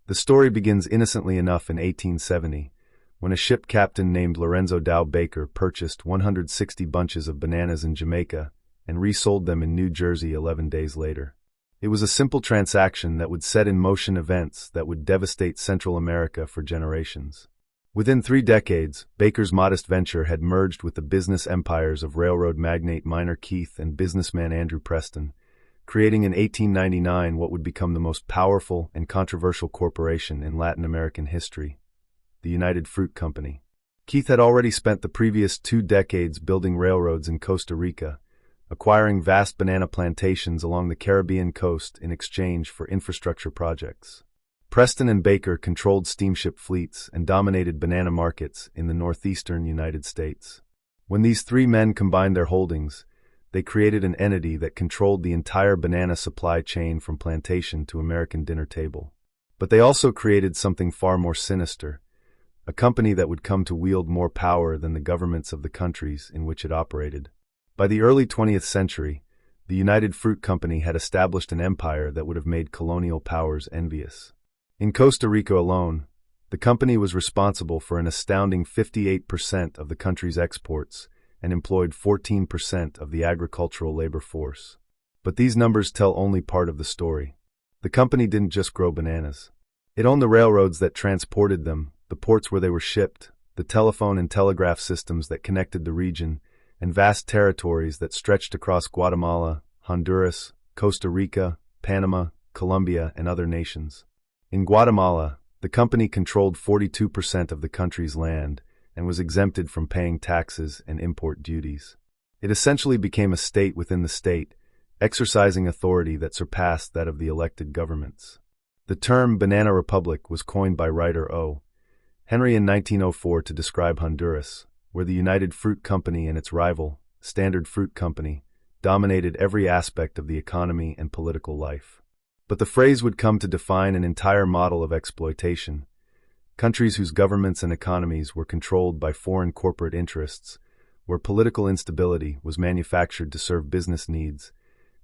The story begins innocently enough in 1870, when a ship captain named Lorenzo Dow Baker purchased 160 bunches of bananas in Jamaica and resold them in New Jersey 11 days later. It was a simple transaction that would set in motion events that would devastate Central America for generations. Within 3 decades, Baker's modest venture had merged with the business empires of railroad magnate Minor Keith and businessman Andrew Preston, creating in 1899 what would become the most powerful and controversial corporation in Latin American history, the United Fruit Company. Keith had already spent the previous 2 decades building railroads in Costa Rica, acquiring vast banana plantations along the Caribbean coast in exchange for infrastructure projects. Preston and Baker controlled steamship fleets and dominated banana markets in the northeastern United States. When these 3 men combined their holdings, they created an entity that controlled the entire banana supply chain from plantation to American dinner table. But they also created something far more sinister, a company that would come to wield more power than the governments of the countries in which it operated. By the early 20th century, the United Fruit Company had established an empire that would have made colonial powers envious. In Costa Rica alone, the company was responsible for an astounding 58% of the country's exports and employed 14% of the agricultural labor force. But these numbers tell only part of the story. The company didn't just grow bananas. It owned the railroads that transported them, the ports where they were shipped, the telephone and telegraph systems that connected the region, and vast territories that stretched across Guatemala, Honduras, Costa Rica, Panama, Colombia, and other nations. In Guatemala, the company controlled 42% of the country's land and was exempted from paying taxes and import duties. It essentially became a state within the state, exercising authority that surpassed that of the elected governments. The term Banana Republic was coined by writer O. Henry in 1904 to describe Honduras, where the United Fruit Company and its rival, Standard Fruit Company, dominated every aspect of the economy and political life. But the phrase would come to define an entire model of exploitation. Countries whose governments and economies were controlled by foreign corporate interests, where political instability was manufactured to serve business needs,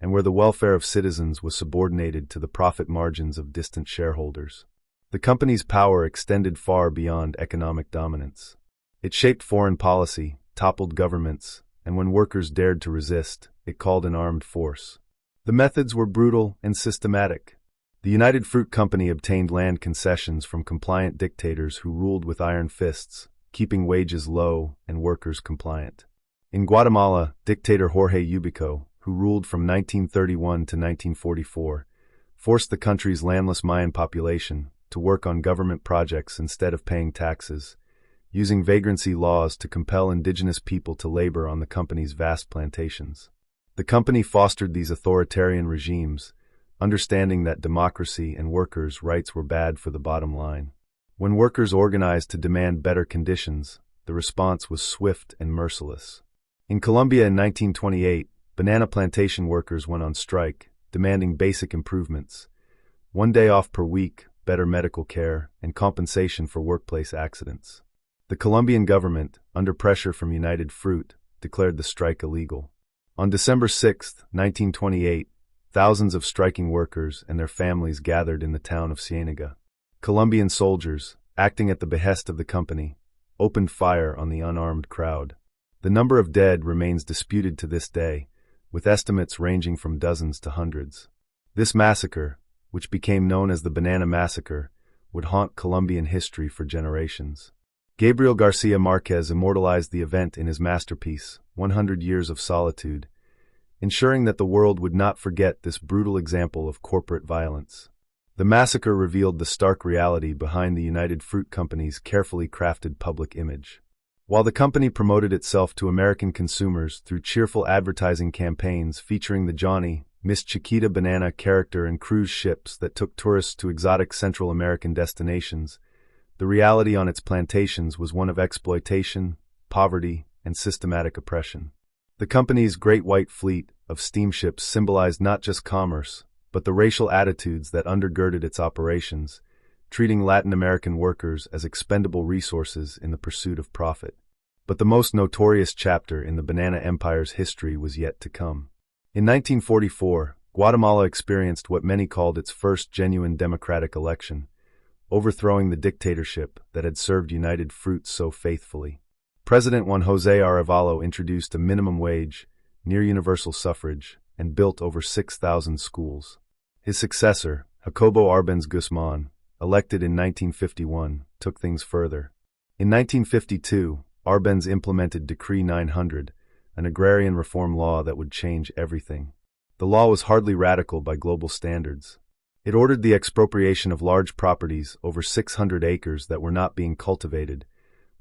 and where the welfare of citizens was subordinated to the profit margins of distant shareholders. The company's power extended far beyond economic dominance. It shaped foreign policy, toppled governments, and when workers dared to resist, it called an armed force. The methods were brutal and systematic. The United Fruit Company obtained land concessions from compliant dictators who ruled with iron fists, keeping wages low and workers compliant. In Guatemala, dictator Jorge Ubico, who ruled from 1931 to 1944, forced the country's landless Mayan population to work on government projects instead of paying taxes, using vagrancy laws to compel indigenous people to labor on the company's vast plantations. The company fostered these authoritarian regimes, understanding that democracy and workers' rights were bad for the bottom line. When workers organized to demand better conditions, the response was swift and merciless. In Colombia in 1928, banana plantation workers went on strike, demanding basic improvements: 1 day off per week, better medical care, and compensation for workplace accidents. The Colombian government, under pressure from United Fruit, declared the strike illegal. On December 6, 1928, thousands of striking workers and their families gathered in the town of Ciénaga. Colombian soldiers, acting at the behest of the company, opened fire on the unarmed crowd. The number of dead remains disputed to this day, with estimates ranging from dozens to hundreds. This massacre, which became known as the Banana Massacre, would haunt Colombian history for generations. Gabriel Garcia Marquez immortalized the event in his masterpiece, 100 Years of Solitude, ensuring that the world would not forget this brutal example of corporate violence. The massacre revealed the stark reality behind the United Fruit Company's carefully crafted public image. While the company promoted itself to American consumers through cheerful advertising campaigns featuring the Johnny, Miss Chiquita banana character and cruise ships that took tourists to exotic Central American destinations, the reality on its plantations was one of exploitation, poverty, and systematic oppression. The company's Great White Fleet of steamships symbolized not just commerce, but the racial attitudes that undergirded its operations, treating Latin American workers as expendable resources in the pursuit of profit. But the most notorious chapter in the Banana Empire's history was yet to come. In 1944, Guatemala experienced what many called its first genuine democratic election, overthrowing the dictatorship that had served United Fruit so faithfully. President Juan José Arevalo introduced a minimum wage, near universal suffrage, and built over 6,000 schools. His successor, Jacobo Arbenz Guzmán, elected in 1951, took things further. In 1952, Arbenz implemented Decree 900, an agrarian reform law that would change everything. The law was hardly radical by global standards. It ordered the expropriation of large properties over 600 acres that were not being cultivated,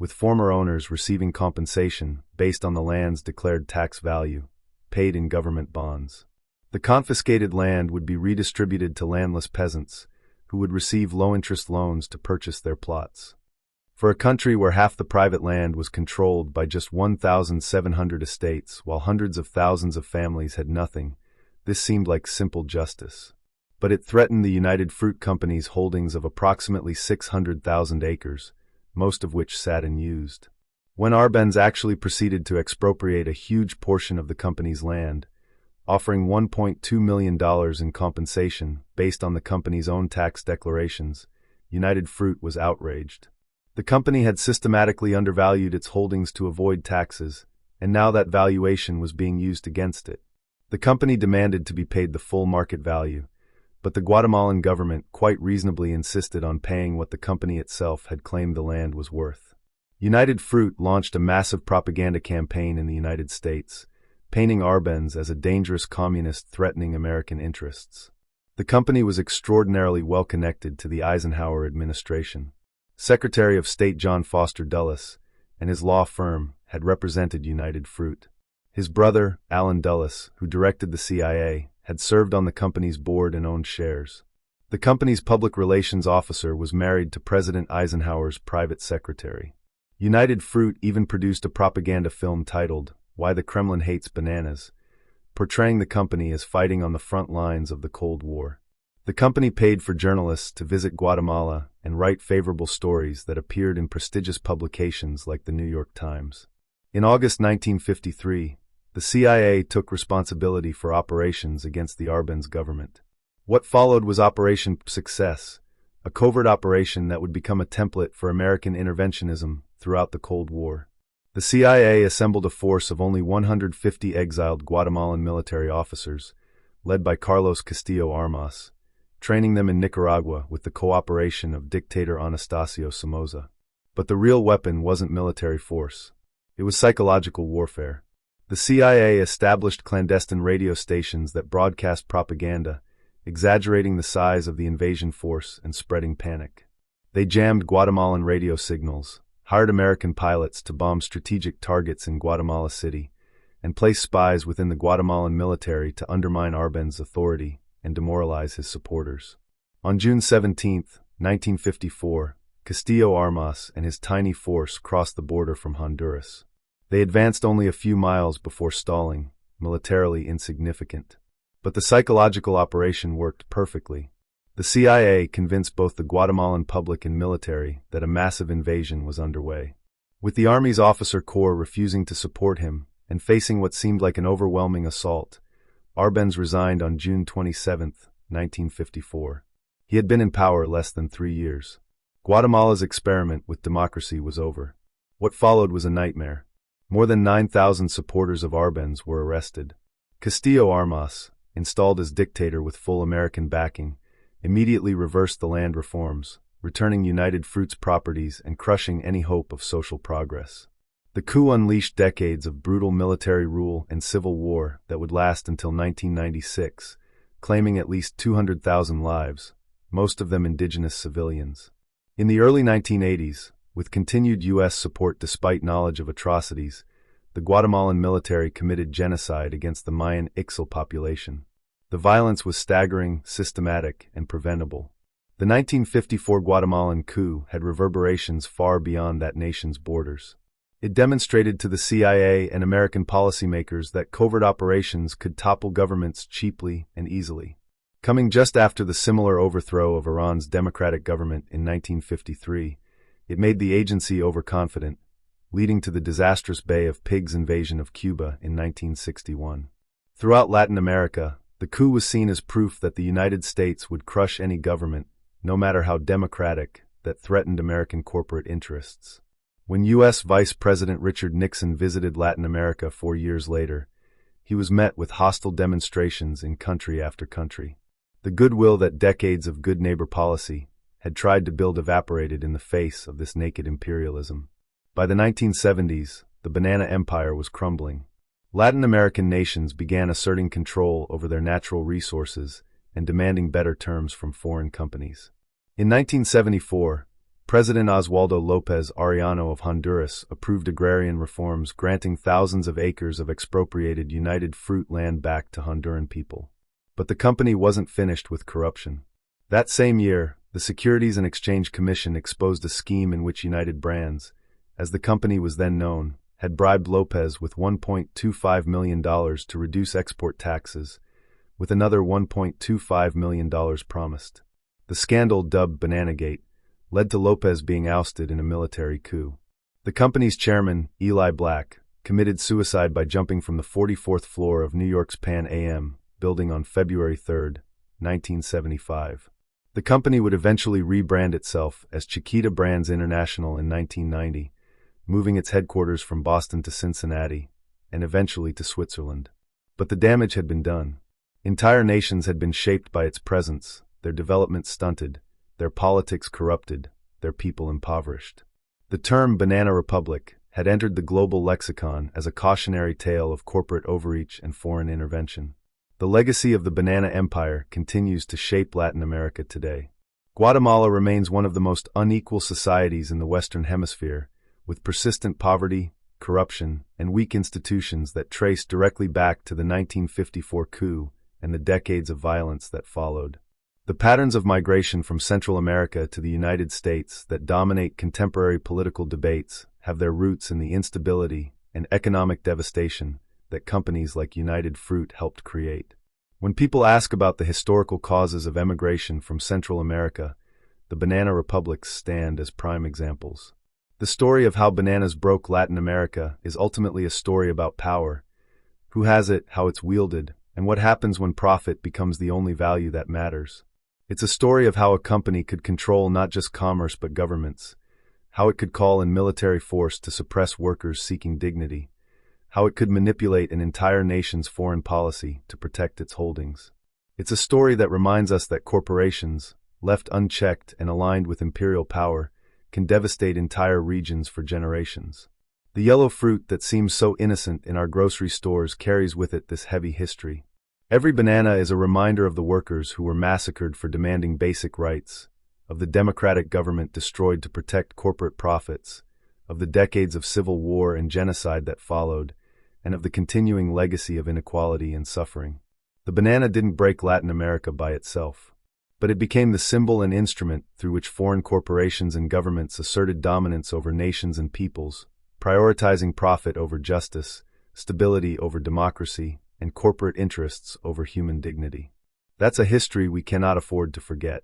with former owners receiving compensation based on the land's declared tax value, paid in government bonds. The confiscated land would be redistributed to landless peasants, who would receive low-interest loans to purchase their plots. For a country where half the private land was controlled by just 1,700 estates while hundreds of thousands of families had nothing, this seemed like simple justice. But it threatened the United Fruit Company's holdings of approximately 600,000 acres, most of which sat unused. When Arbenz actually proceeded to expropriate a huge portion of the company's land, offering $1.2 million in compensation based on the company's own tax declarations, United Fruit was outraged. The company had systematically undervalued its holdings to avoid taxes, and now that valuation was being used against it. The company demanded to be paid the full market value, but the Guatemalan government quite reasonably insisted on paying what the company itself had claimed the land was worth. United Fruit launched a massive propaganda campaign in the United States, painting Arbenz as a dangerous communist threatening American interests. The company was extraordinarily well connected to the Eisenhower administration. Secretary of State John Foster Dulles and his law firm had represented United Fruit. His brother, Allen Dulles, who directed the CIA, had served on the company's board and owned shares. The company's public relations officer was married to President Eisenhower's private secretary. United Fruit even produced a propaganda film titled Why the Kremlin Hates Bananas, portraying the company as fighting on the front lines of the Cold War. The company paid for journalists to visit Guatemala and write favorable stories that appeared in prestigious publications like the New York Times. In August 1953, the CIA took responsibility for operations against the Arbenz government. What followed was Operation Success, a covert operation that would become a template for American interventionism throughout the Cold War. The CIA assembled a force of only 150 exiled Guatemalan military officers, led by Carlos Castillo Armas, training them in Nicaragua with the cooperation of dictator Anastasio Somoza. But the real weapon wasn't military force. It was psychological warfare. The CIA established clandestine radio stations that broadcast propaganda, exaggerating the size of the invasion force and spreading panic. They jammed Guatemalan radio signals, hired American pilots to bomb strategic targets in Guatemala City, and placed spies within the Guatemalan military to undermine Arbenz's authority and demoralize his supporters. On June 17, 1954, Castillo Armas and his tiny force crossed the border from Honduras. They advanced only a few miles before stalling, militarily insignificant. But the psychological operation worked perfectly. The CIA convinced both the Guatemalan public and military that a massive invasion was underway. With the Army's officer corps refusing to support him and facing what seemed like an overwhelming assault, Arbenz resigned on June 27, 1954. He had been in power less than 3 years. Guatemala's experiment with democracy was over. What followed was a nightmare. More than 9,000 supporters of Arbenz were arrested. Castillo Armas, installed as dictator with full American backing, immediately reversed the land reforms, returning United Fruit's properties and crushing any hope of social progress. The coup unleashed decades of brutal military rule and civil war that would last until 1996, claiming at least 200,000 lives, most of them indigenous civilians. In the early 1980s, with continued U.S. support despite knowledge of atrocities, the Guatemalan military committed genocide against the Mayan Ixil population. The violence was staggering, systematic, and preventable. The 1954 Guatemalan coup had reverberations far beyond that nation's borders. It demonstrated to the CIA and American policymakers that covert operations could topple governments cheaply and easily. Coming just after the similar overthrow of Iran's democratic government in 1953, it made the agency overconfident, leading to the disastrous Bay of Pigs invasion of Cuba in 1961. Throughout Latin America, the coup was seen as proof that the United States would crush any government, no matter how democratic, that threatened American corporate interests. When U.S. Vice President Richard Nixon visited Latin America 4 years later, he was met with hostile demonstrations in country after country. The goodwill that decades of good neighbor policy had tried to build evaporated in the face of this naked imperialism. By the 1970s, the banana empire was crumbling. Latin American nations began asserting control over their natural resources and demanding better terms from foreign companies. In 1974, President Oswaldo López Arellano of Honduras approved agrarian reforms granting thousands of acres of expropriated United Fruit land back to Honduran people. But the company wasn't finished with corruption. That same year, the Securities and Exchange Commission exposed a scheme in which United Brands, as the company was then known, had bribed Lopez with $1.25 million to reduce export taxes, with another $1.25 million promised. The scandal, dubbed Bananagate, led to Lopez being ousted in a military coup. The company's chairman, Eli Black, committed suicide by jumping from the 44th floor of New York's Pan Am building on February 3, 1975. The company would eventually rebrand itself as Chiquita Brands International in 1990, moving its headquarters from Boston to Cincinnati, and eventually to Switzerland. But the damage had been done. Entire nations had been shaped by its presence, their development stunted, their politics corrupted, their people impoverished. The term Banana Republic had entered the global lexicon as a cautionary tale of corporate overreach and foreign intervention. The legacy of the Banana Empire continues to shape Latin America today. Guatemala remains one of the most unequal societies in the Western Hemisphere, with persistent poverty, corruption, and weak institutions that trace directly back to the 1954 coup and the decades of violence that followed. The patterns of migration from Central America to the United States that dominate contemporary political debates have their roots in the instability and economic devastation that companies like United Fruit helped create. When people ask about the historical causes of emigration from Central America, the banana republics stand as prime examples. The story of how bananas broke Latin America is ultimately a story about power, who has it, how it's wielded, and what happens when profit becomes the only value that matters. It's a story of how a company could control not just commerce but governments, how it could call in military force to suppress workers seeking dignity, how it could manipulate an entire nation's foreign policy to protect its holdings. It's a story that reminds us that corporations, left unchecked and aligned with imperial power, can devastate entire regions for generations. The yellow fruit that seems so innocent in our grocery stores carries with it this heavy history. Every banana is a reminder of the workers who were massacred for demanding basic rights, of the democratic government destroyed to protect corporate profits, of the decades of civil war and genocide that followed, and of the continuing legacy of inequality and suffering. The banana didn't break Latin America by itself, but it became the symbol and instrument through which foreign corporations and governments asserted dominance over nations and peoples, prioritizing profit over justice, stability over democracy, and corporate interests over human dignity. That's a history we cannot afford to forget.